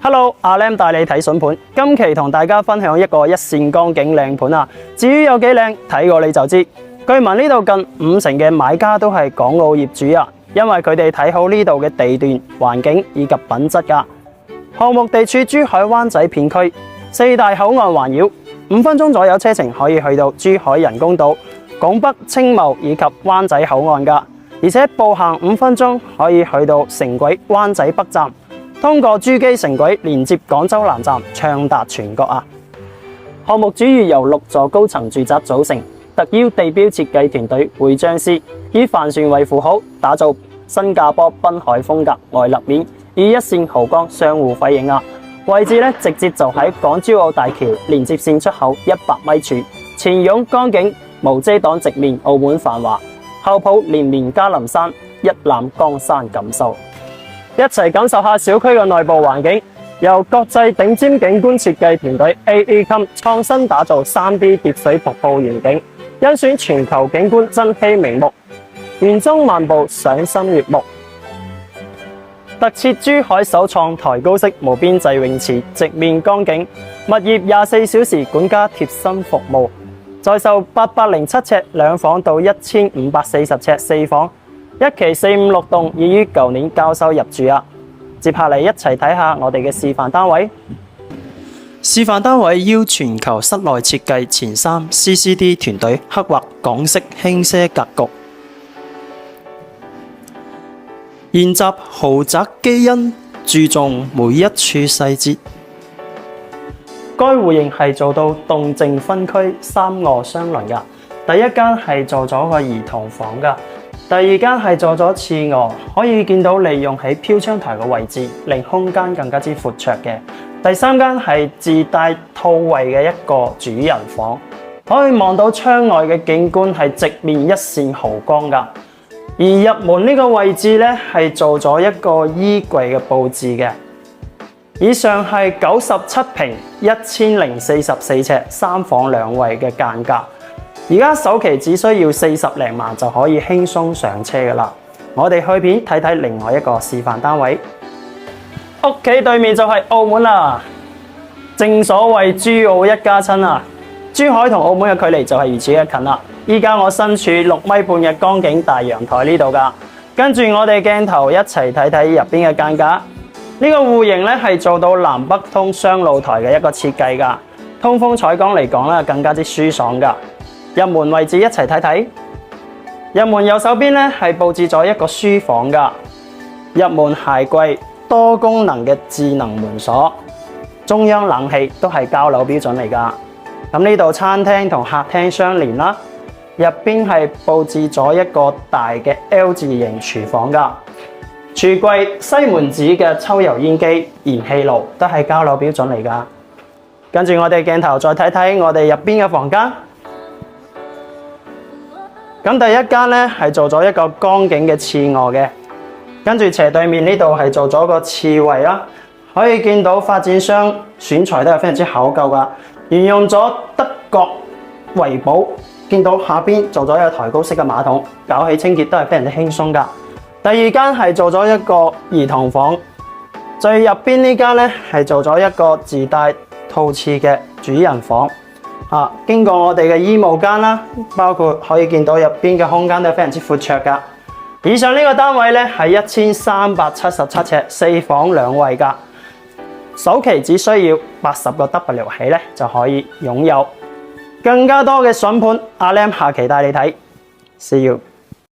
Hello， 阿 Lam 帶你睇筍盤。今期同大家分享一個一線江景靚盤啊。至於有幾靚，睇過你就知。據聞呢度近50%嘅買家都係港澳業主啊，因為佢哋睇好呢度嘅地段、環境以及品質噶。項目地處珠海灣仔片區，4大口岸環繞，5分鐘左右車程可以去到珠海人工島、拱北、青茂以及灣仔口岸噶。而且步行5分鐘可以去到城軌灣仔北站，通過珠璣城軌連接廣州南站，暢達全國啊！項目主要由6座高層住宅組成，特邀地標設計團隊會章師以帆船為符號，打造新加坡濱海風格外立面，以一線豪光相互輝映啊！位置咧直接就喺港珠澳大橋連接線出口100米處，前擁江景，無遮擋直面澳門繁華。後抱連綿嘉林山，一覽江山感受。一齊感受下小區嘅內部環境，由國際頂尖景觀設計團隊 AACOM 創新打造 3D 疊水瀑布園景，甄選全球景觀珍稀名目，園中漫步賞心悅目。特設珠海首創抬高式無邊際泳池，直面江景，物業24小時管家貼心服務。在售807尺2房到1540尺4房，一期456棟已於舊年交收入住啊！接下嚟一齊睇下我哋嘅示範單位。示範單位邀全球室內設計前3 CCD 團隊刻畫港式輕奢格局，研習豪宅基因，注重每一處細節。該戶型係做到動靜分區3臥相鄰噶，第一間係做咗個兒童房噶，第二間係做咗次臥，可以見到利用起飄窗台嘅位置，令空間更加之闊綽嘅。第三間係自帶套位嘅一個主人房，可以望到窗外嘅景觀係直面一線豪光噶。而入門呢個位置咧係做咗一個衣櫃嘅佈置嘅。以上係97平1044尺3房2衛嘅間隔，而家首期只需要40零萬就可以輕鬆上車噶啦。我哋去片睇睇另外一個示範單位，屋企對面就係澳門啦。正所謂珠澳一家親啊，珠海同澳門嘅距離就係如此嘅近啦。依家我身處6米半嘅江景大陽台呢度噶，跟住我哋鏡頭一齊睇睇入邊嘅間隔。呢個戶型咧係做到南北通雙露台嘅一個設計噶，通風採光嚟講咧更加之舒爽噶。入門位置一齊睇睇，入門右手邊咧係佈置咗一個書房噶，入門鞋櫃，多功能嘅智能門鎖，中央冷氣都係交樓標準嚟噶。咁呢度餐廳同客廳相連啦，入邊係佈置咗一個大嘅 L 字型廚房噶。櫥櫃、西門子嘅抽油煙機、燃氣爐都係交樓標準嚟噶。跟住我哋鏡頭再睇睇我哋入邊嘅房間。咁第一間咧係做咗一個江景嘅次臥嘅，跟住斜對面呢度係做咗個次衛啦。可以見到發展商選材都係非常之考究噶，沿用咗德國維保。見到下邊做咗一個抬高式嘅馬桶，搞起清潔都係非常之輕鬆噶。第二間係做咗一個兒童房，最入邊呢間咧係做咗一個自帶套廁嘅主人房。經過我哋嘅衣帽間啦，包括可以見到入邊嘅空間都係非常之闊綽噶。以上呢個單位咧係1377尺4房2衛噶，首期只需要80個 W 起咧就可以擁有。更加多嘅筍盤，阿 Lam 下期帶你睇。See you。